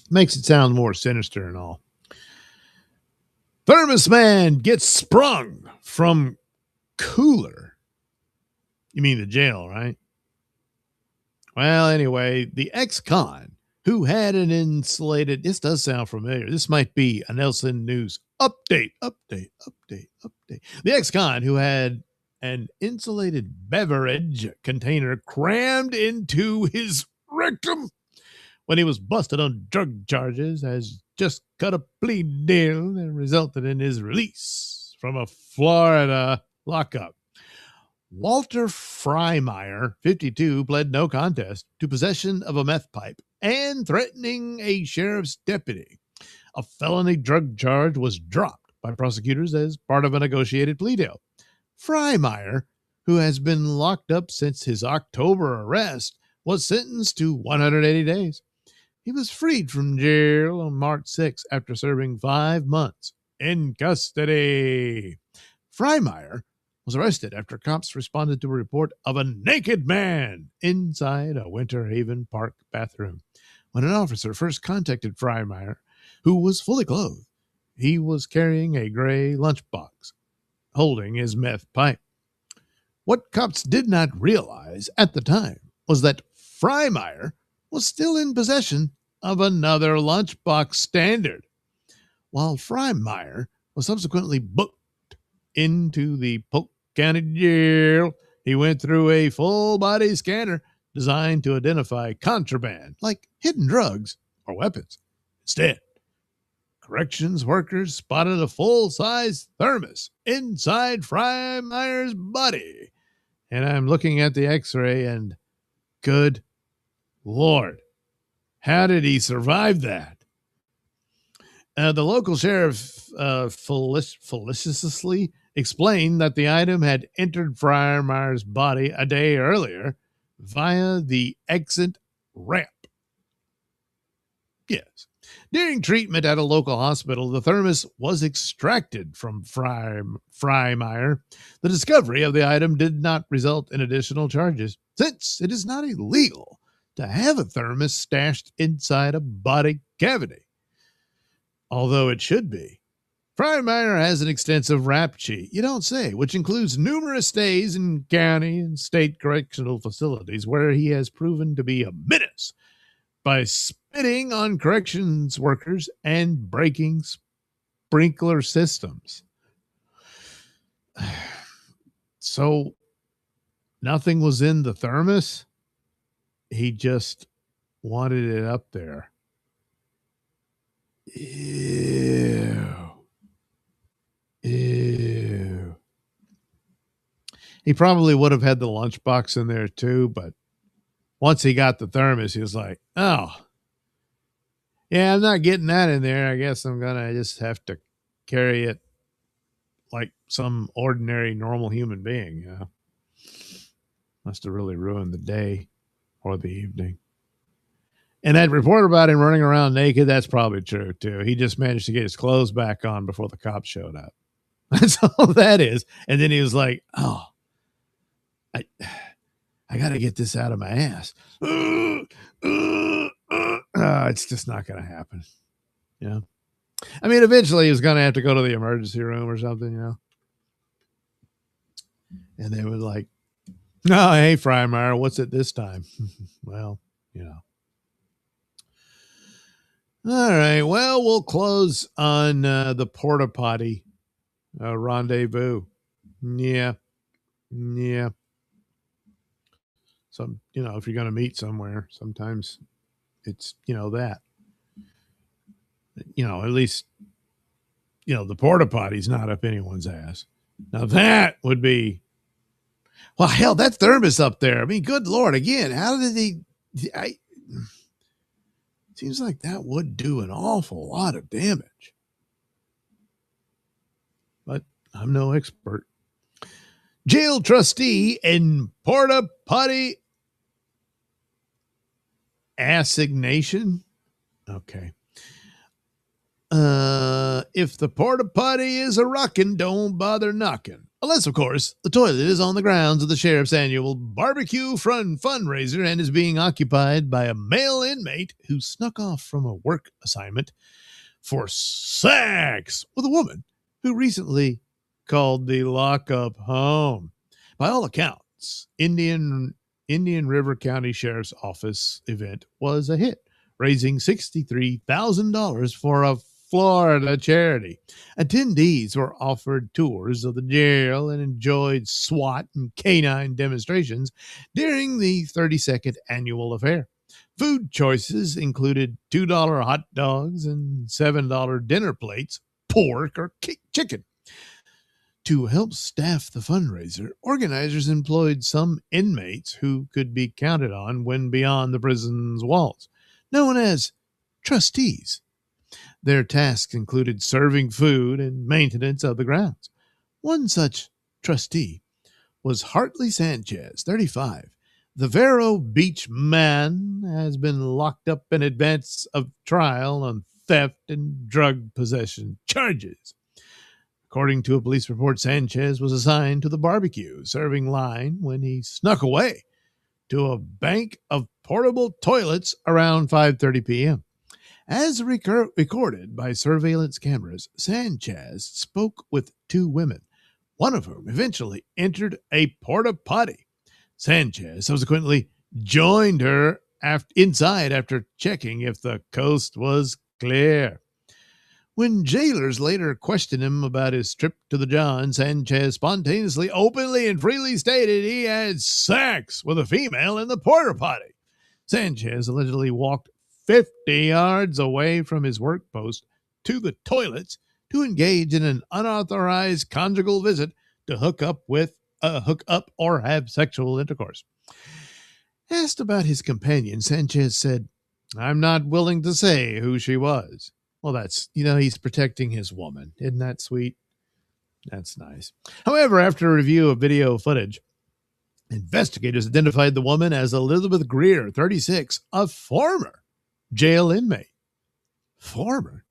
Makes it sound more sinister and all. Thermos man gets sprung from cooler. You mean the jail, right? Well, anyway, the ex-con who had an insulated, this does sound familiar. This might be a Nailsin News update. The ex-con who had an insulated beverage container crammed into his rectum when he was busted on drug charges, has just cut a plea deal that resulted in his release from a Florida lockup. Walter Freimeyer, 52, pled no contest to possession of a meth pipe and threatening a sheriff's deputy. A felony drug charge was dropped by prosecutors as part of a negotiated plea deal. Freimeyer, who has been locked up since his October arrest, was sentenced to 180 days. He was freed from jail on March 6 after serving 5 months in custody. Freimeyer was arrested after cops responded to a report of a naked man inside a Winter Haven Park bathroom. When an officer first contacted Freimeyer, who was fully clothed, he was carrying a gray lunchbox, holding his meth pipe. What cops did not realize at the time was that Freimeyer was still in possession of another lunchbox standard. While Freimeyer was subsequently booked into the Polk County Jail, he went through a full-body scanner designed to identify contraband, like hidden drugs or weapons. Instead, corrections workers spotted a full-size thermos inside Freimeyer's body. And I'm looking at the x-ray and good Lord, how did he survive that? The local sheriff felicitously explained that the item had entered Freimeyer's body a day earlier via the exit ramp. Yes. During treatment at a local hospital, the thermos was extracted from Freimeyer. The discovery of the item did not result in additional charges, since it is not illegal to have a thermos stashed inside a body cavity, although it should be. Freimeyer has an extensive rap sheet, you don't say, which includes numerous stays in county and state correctional facilities where he has proven to be a menace by spitting on corrections workers and breaking sprinkler systems. So nothing was in the thermos. He just wanted it up there. Ew. Ew. He probably would have had the lunchbox in there too, but once he got the thermos, he was like, oh, yeah, I'm not getting that in there. I guess I'm going to just have to carry it like some ordinary, normal human being. You know? Must have really ruined the day or the evening. And that report about him running around naked, that's probably true too. He just managed to get his clothes back on before the cops showed up. That's all that is. And then he was like, oh, I got to get this out of my ass. It's just not going to happen. You know? I mean, eventually he was going to have to go to the emergency room or something, you know? And they were like, no, hey, Freimeyer, what's it this time? Well, you know. All right. Well, we'll close on the Port-A-Potty rendezvous. Yeah. Yeah. Some, you know, if you're going to meet somewhere, sometimes it's, you know, that, you know, at least, you know, the Port-A-Potty's not up anyone's ass. Now that would be, well, hell, that thermos up there. I mean, good Lord, again, how did seems like that would do an awful lot of damage. But I'm no expert. Jail trustee in Port-A-Potty assignation. Okay. If the Port-A-Potty is a rockin', don't bother knocking. Unless, of course, the toilet is on the grounds of the sheriff's annual barbecue fundraiser and is being occupied by a male inmate who snuck off from a work assignment for sex with a woman who recently called the lockup home. By all accounts, Indian River County Sheriff's Office event was a hit, raising $63,000 for a Florida charity. Attendees were offered tours of the jail and enjoyed SWAT and canine demonstrations during the 32nd annual affair. Food choices included $2 hot dogs and $7 dinner plates, pork or chicken. To help staff the fundraiser, organizers employed some inmates who could be counted on when beyond the prison's walls, known as trustees. Their tasks included serving food and maintenance of the grounds. One such trustee was Hartley Sanchez, 35. The Vero Beach man has been locked up in advance of trial on theft and drug possession charges. According to a police report, Sanchez was assigned to the barbecue serving line when he snuck away to a bank of portable toilets around 5:30 p.m. As recorded by surveillance cameras, Sanchez spoke with two women, one of whom eventually entered a Port-A-Potty. Sanchez subsequently joined her inside after checking if the coast was clear. When jailers later questioned him about his trip to the John, Sanchez spontaneously, openly, and freely stated he had sex with a female in the Port-A-Potty. Sanchez allegedly walked 50 yards away from his work post to the toilets to engage in an unauthorized conjugal visit to hook up or have sexual intercourse. Asked about his companion, Sanchez said, "I'm not willing to say who she was." Well, that's, he's protecting his woman. Isn't that sweet? That's nice. However, after a review of video footage, investigators identified the woman as Elizabeth Greer, 36, a former jail inmate. Former?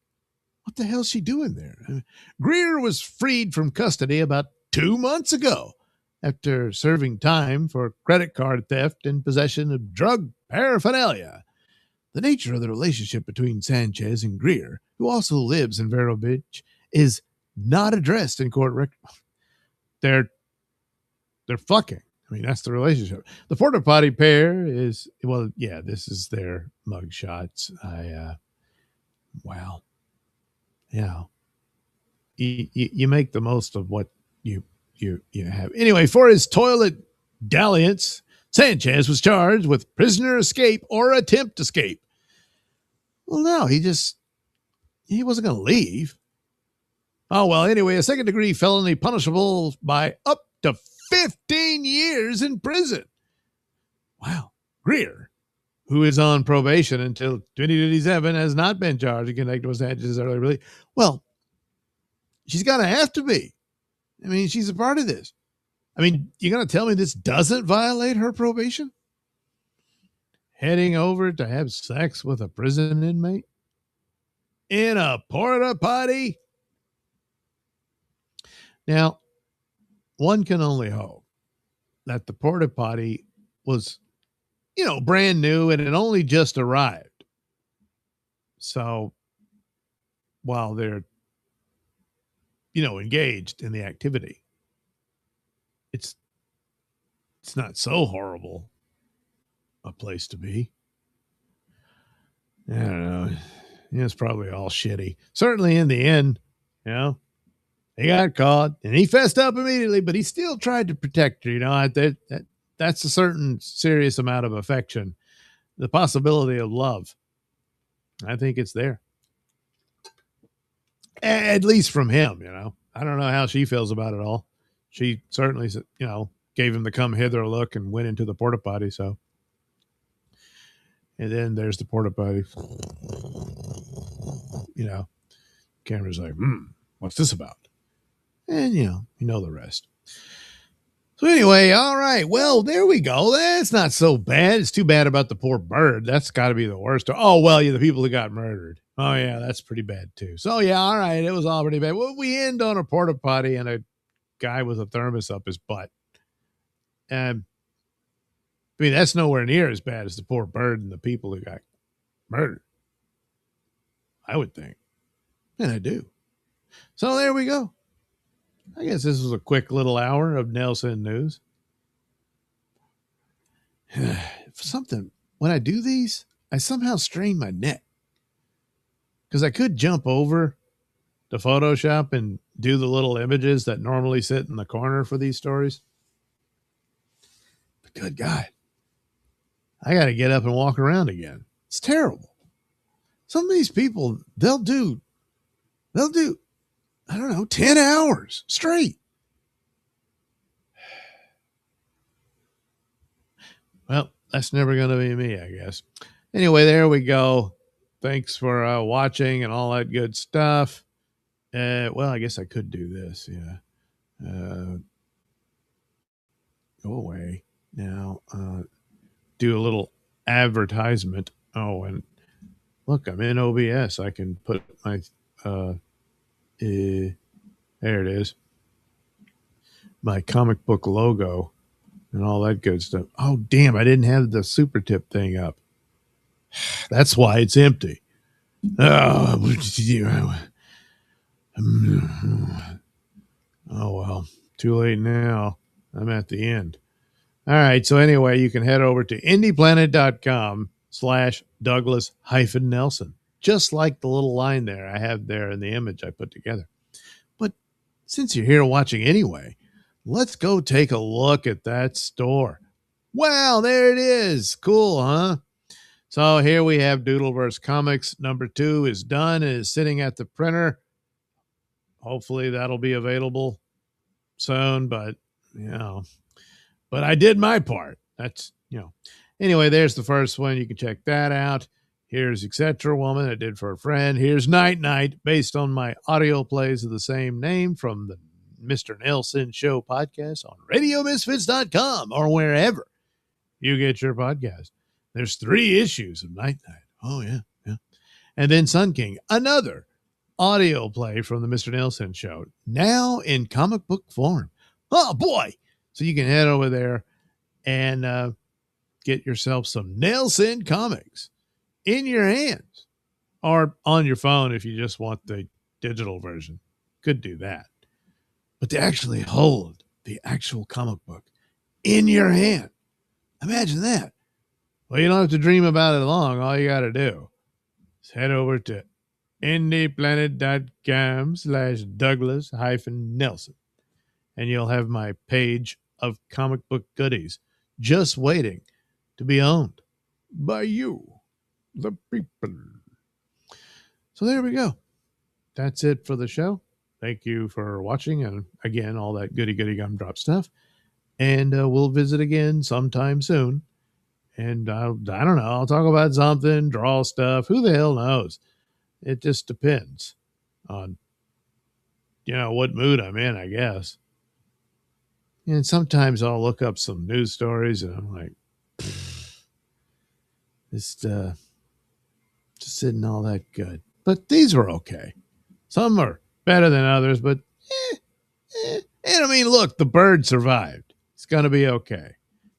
What the hell's she doing there? Greer was freed from custody about 2 months ago after serving time for credit card theft and possession of drug paraphernalia. The nature of the relationship between Sanchez and Greer, who also lives in Vero Beach, is not addressed in court record. They're fucking. I mean, that's the relationship. The Port-A-Potty pair is, this is their mug shots. Wow. Yeah. You make the most of what you have. Anyway, for his toilet dalliance, Sanchez was charged with prisoner escape or attempt escape. Well, no, he wasn't going to leave. Oh, well, anyway, a second-degree felony punishable by up to 15 years in prison. Wow. Greer, who is on probation until 2027, has not been charged in connection with Sanchez's early release. Well, she's going to have to be. I mean, she's a part of this. I mean, you're going to tell me this doesn't violate her probation? Heading over to have sex with a prison inmate in a Port-A-Potty? Now, one can only hope that the Port-A-Potty was, brand new and it only just arrived. So while they're, engaged in the activity, it's not so horrible a place to be. I don't know. It's probably all shitty. Certainly in the end, he got caught and he fessed up immediately, but he still tried to protect her. That's a certain serious amount of affection. The possibility of love. I think it's there. At least from him, I don't know how she feels about it all. She certainly, gave him the come hither look and went into the Port-A-Potty. So, and then there's the Port-A-Potty. Camera's like, what's this about? And, you know the rest. So anyway, all right. Well, there we go. That's not so bad. It's too bad about the poor bird. That's got to be the worst. Oh, well, the people who got murdered. Oh, yeah, that's pretty bad, too. So, yeah, all right. It was all pretty bad. Well, we end on a Port-A-Potty and a guy with a thermos up his butt. That's nowhere near as bad as the poor bird and the people who got murdered. I would think. And I do. So there we go. I guess this was a quick little hour of Nailsin News. Something, when I do these, I somehow strain my neck. because I could jump over to Photoshop and do the little images that normally sit in the corner for these stories. But good God, I got to get up and walk around again. It's terrible. Some of these people, they'll do, I don't know, 10 hours straight. Well, that's never going to be me, I guess. Anyway, there we go. Thanks for watching and all that good stuff. Well, I guess I could do this. Yeah. Go away now. Do a little advertisement. Oh, and look, I'm in OBS. I can put my, there it is. My comic book logo and all that good stuff. Oh, damn, I didn't have the super tip thing up. That's why it's empty. Oh, well, too late now. I'm at the end. All right, so anyway, you can head over to indieplanet.com/Douglas-Nelson, just like the little line there I have there in the image I put together. But since you're here watching anyway, let's go take a look at that store. Wow, there it is. Cool, huh? So here we have Doodleverse Comics. Number 2 is done and is sitting at the printer. Hopefully that'll be available soon, but, but I did my part. That's, Anyway, there's the first one. You can check that out. Here's Etc. Woman, I did for a friend. Here's Night Night, based on my audio plays of the same name from the Mr. Nailsin Show podcast on RadioMisfits.com or wherever you get your podcast. There's 3 issues of Night Night. Oh, yeah. And then Sun King, another audio play from the Mr. Nailsin Show, now in comic book form. Oh, boy. So you can head over there and get yourself some Nailsin comics in your hands or on your phone if you just want the digital version. Could do that. But to actually hold the actual comic book in your hand, imagine that. Well, you don't have to dream about it long. All you got to do is head over to indieplanet.com/Douglas-Nelson, and you'll have my page of comic book goodies just waiting to be owned by you, the people. So there we go. That's it for the show. Thank you for watching, and again, all that goody gumdrop stuff. And we'll visit again sometime soon. And I don't know, I'll talk about something, draw stuff. Who the hell knows? It just depends on, what mood I'm in, I guess. And sometimes I'll look up some news stories and I'm like, just isn't all that good. But these were okay. Some are better than others, but And I mean, look, the bird survived. It's going to be okay.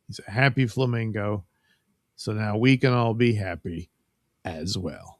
He's a happy flamingo. So now we can all be happy as well.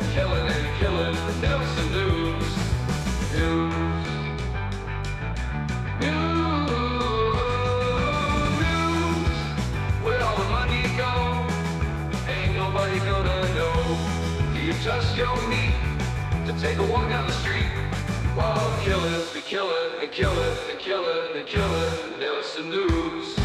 Killing it. Nailsin News. Where all the money go? Ain't nobody gonna know. Do you trust your meat to take a walk down the street? While killers, we kill it and kill it and kill it and kill it. Nailsin News.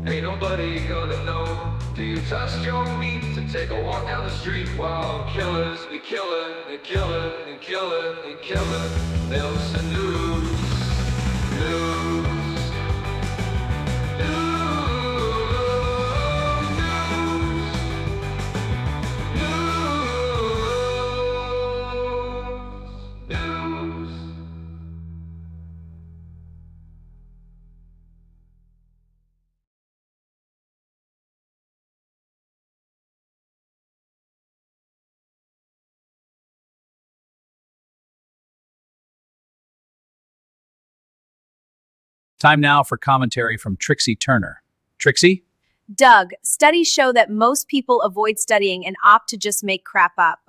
Ain't nobody gonna know. Do you trust your meat to take a walk down the street? While killers, we kill it and kill it and kill it and kill it. Nailsin News. Time now for commentary from Trixie Turner. Trixie? Doug, studies show that most people avoid studying and opt to just make crap up.